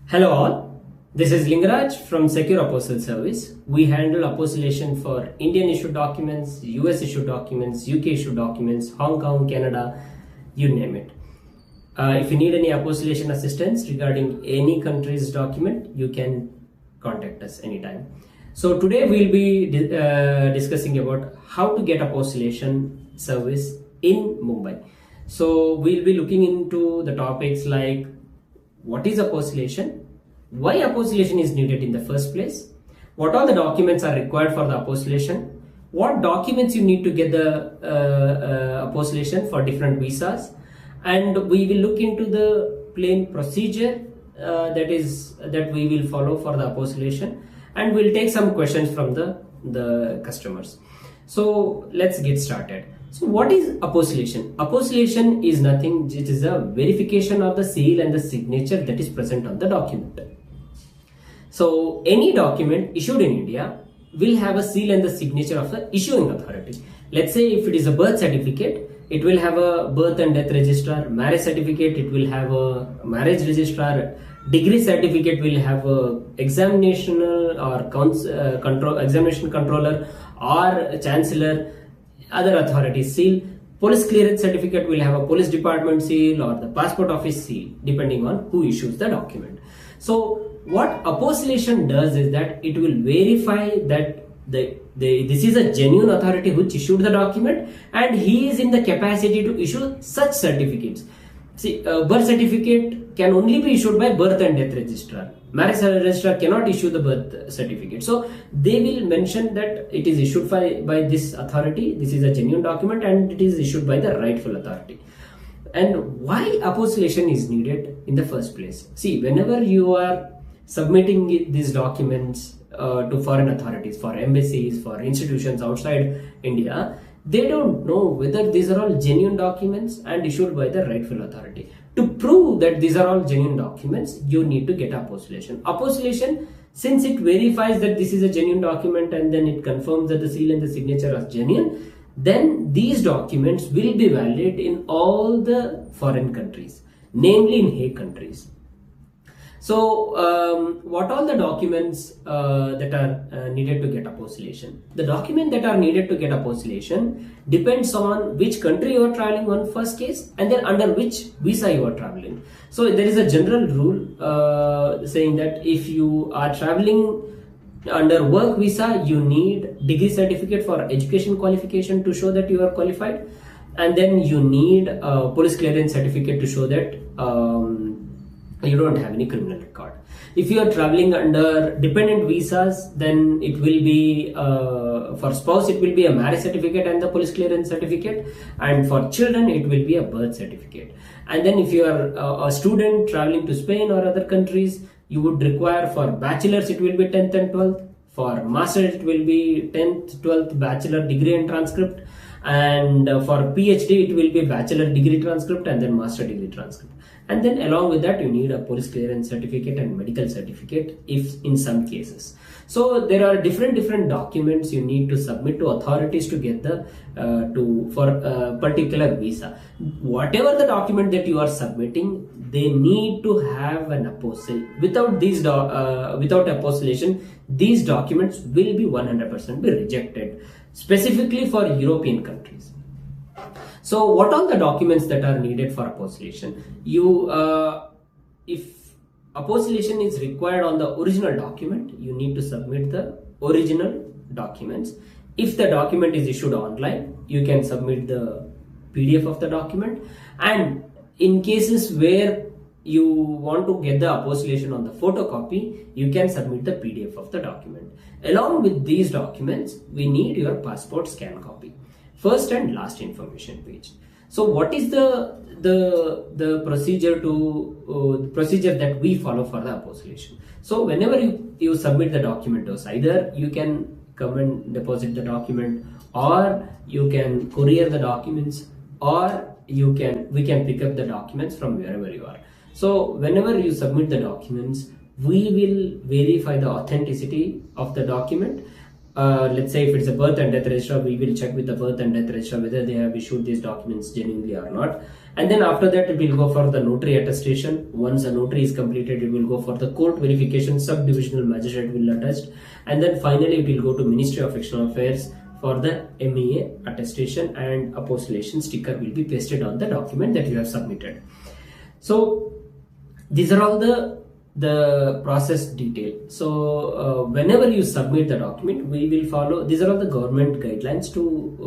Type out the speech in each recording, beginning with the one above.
Hello all, this is Lingaraj from Secure Apostille Service. We handle apostillation for Indian issued documents, US issued documents, UK issued documents, Hong Kong, Canada, you name it. If you need any apostillation assistance regarding any country's document, you can contact us anytime. So today we'll be discussing about how to get apostillation service in Mumbai. So we'll be looking into the topics like what is apostillation, why apostillation is needed in the first place, what all the documents are required for the apostillation, what documents you need to get the apostillation for different visas, and we will look into the plain procedure that we will follow for the apostillation, and we'll take some questions from the customers. So let's get started. So what is apostillation? Apostillation is nothing, it is a verification of the seal and the signature that is present on the document. So any document issued in India will have a seal and the signature of the issuing authority. Let's say if it is a birth certificate, it will have a birth and death registrar. Marriage certificate, it will have a marriage registrar. Degree certificate will have a examination or examination controller or chancellor, other authorities seal. Police clearance certificate will have a police department seal or the passport office seal, depending on who issues the document. So what apostillation does is that it will verify that this is a genuine authority which issued the document, and he is in the capacity to issue such certificates. See, birth certificate can only be issued by birth and death registrar. Marriage registrar cannot issue the birth certificate. So they will mention that it is issued by this authority, this is a genuine document, and it is issued by the rightful authority. And why apostillation is needed in the first place? See, whenever you are submitting these documents to foreign authorities, for embassies, for institutions outside India, they don't know whether these are all genuine documents and issued by the rightful authority. To prove that these are all genuine documents, you need to get apostillation. Apostillation, since it verifies that this is a genuine document and then it confirms that the seal and the signature are genuine, then these documents will be valid in all the foreign countries, namely in Hague countries. So what all the documents that are needed to get apostillation? The document that are needed to get apostillation depends on which country you are traveling on first case, and then under which visa you are traveling. So there is a general rule saying that if you are traveling under work visa, you need degree certificate for education qualification to show that you are qualified, and then you need a police clearance certificate to show that you don't have any criminal record. If you are traveling under dependent visas, then it will be for spouse it will be a marriage certificate and the police clearance certificate, and for children it will be a birth certificate. And then if you are a student traveling to Spain or other countries, you would require for bachelor's it will be 10th and 12th, for master's it will be 10th, 12th bachelor degree and transcript, and for PhD it will be bachelor degree transcript and then master degree transcript. And then along with that you need a police clearance certificate and medical certificate if in some cases. So there are different documents you need to submit to authorities to get the for a particular visa. Whatever the document that you are submitting, they need to have an apostille. Without these without apostillation, these documents will be 100% be rejected, specifically for European countries. So what are the documents that are needed for apostillation? If apostillation is required on the original document, you need to submit the original documents. If the document is issued online, you can submit the PDF of the document. And in cases where you want to get the apostillation on the photocopy, you can submit the PDF of the document. Along with these documents, we need your passport scan copy, first and last information page. So what is the procedure procedure that we follow for the apostillation? So whenever you submit the document to us, either you can come and deposit the document, or you can courier the documents, or we can pick up the documents from wherever you are. So whenever you submit the documents, we will verify the authenticity of the document let's say if it's a birth and death register, we will check with the birth and death register whether they have issued these documents genuinely or not. And then after that, it will go for the notary attestation. Once a notary is completed, it will go for the court verification. Subdivisional magistrate will attest, and then finally it will go to Ministry of External Affairs for the MEA attestation, and apostillation sticker will be pasted on the document that you have submitted. So these are all the process detail. So whenever you submit the document, we will follow, these are all the government guidelines to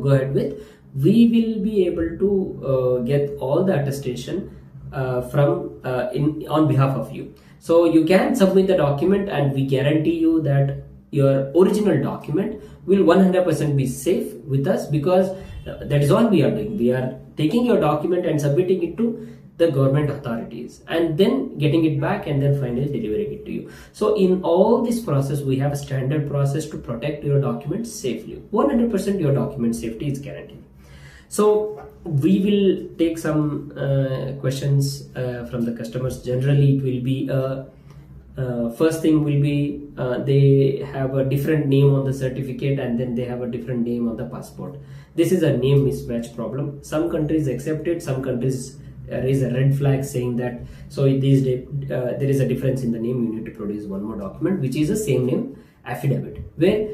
go ahead with. We will be able to get all the attestation on behalf of you. So you can submit the document, and we guarantee you that your original document will 100% be safe with us, because that is all we are doing. We are taking your document and submitting it to the government authorities, and then getting it back, and then finally delivering it to you. So in all this process, we have a standard process to protect your documents safely. 100% your document safety is guaranteed. So we will take some questions from the customers. Generally, it will be first thing will be they have a different name on the certificate, and then they have a different name on the passport. This is a name mismatch problem. Some countries accept it, some countries raise a red flag saying that, so these days there is a difference in the name, you need to produce one more document which is the same name affidavit, where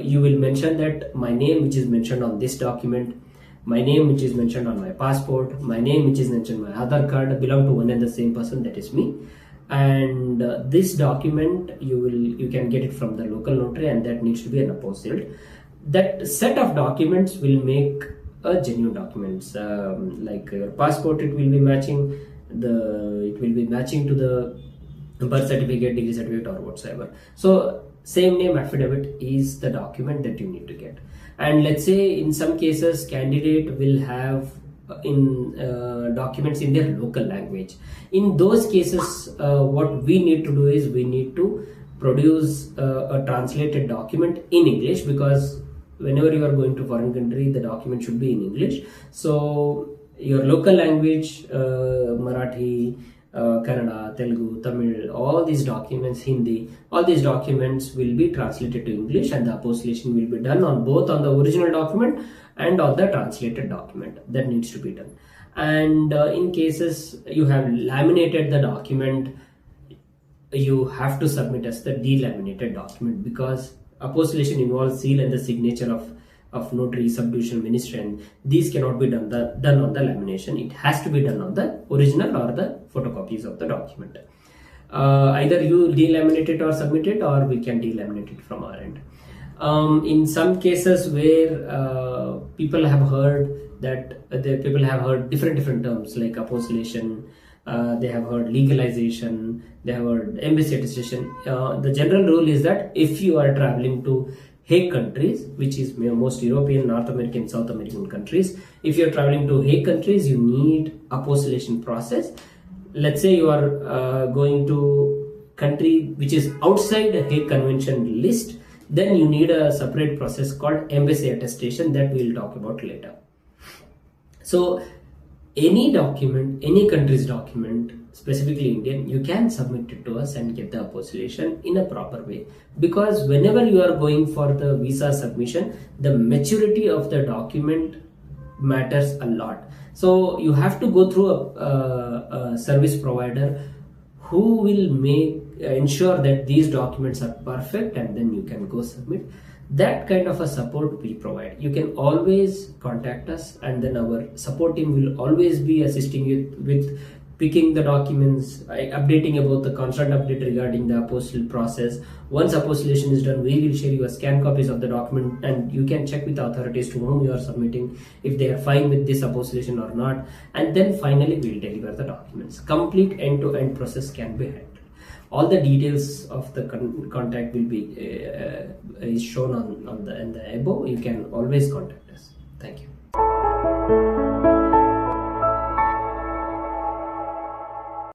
you will mention that my name which is mentioned on this document, my name which is mentioned on my passport, my name which is mentioned on my Aadhaar card belong to one and the same person, that is me. And this document you can get it from the local notary, and that needs to be an apostilled. That set of documents will make a genuine documents. Like your passport, it will be matching to the birth certificate, degree certificate, or whatsoever. So same name affidavit is the document that you need to get. And let's say in some cases candidate will have documents in their local language. In those cases, what we need to do is we need to produce a translated document in English, because whenever you are going to foreign country, the document should be in English. So your local language, Marathi, Kannada, Telugu, Tamil, all these documents, Hindi, all these documents will be translated to English, and the apostillation will be done on both on the original document and on the translated document. That needs to be done. And in cases you have laminated the document, you have to submit as the delaminated document, because apostillation involves seal and the signature of notary, subdivisional ministry, and these cannot be done on the lamination. It has to be done on the original or the photocopies of the document. Either you delaminate it or submit it, or we can delaminate it from our end. In some cases where people have heard different terms like apostillation, they have heard legalization, they have heard embassy attestation. The general rule is that if you are traveling to Hague countries, which is most European, North American, South American countries, if you are traveling to Hague countries, you need apostillation process. Let's say you are going to country which is outside the Hague Convention list, then you need a separate process called embassy attestation that we will talk about later. So any document, any country's document, specifically Indian, you can submit it to us and get the apostillation in a proper way. Because whenever you are going for the visa submission, the maturity of the document matters a lot. So you have to go through a service provider who will ensure that these documents are perfect, and then you can go submit. That kind of a support we provide. You can always contact us, and then our support team will always be assisting you with picking the documents, updating about the constant update regarding the apostille process. Once apostillation is done, we will share you a scan copies of the document, and you can check with the authorities to whom you are submitting if they are fine with this apostillation or not. And then finally we will deliver the documents. Complete end-to-end process can be handled. All the details of the contact will be is shown in the above. You can always contact us. Thank you.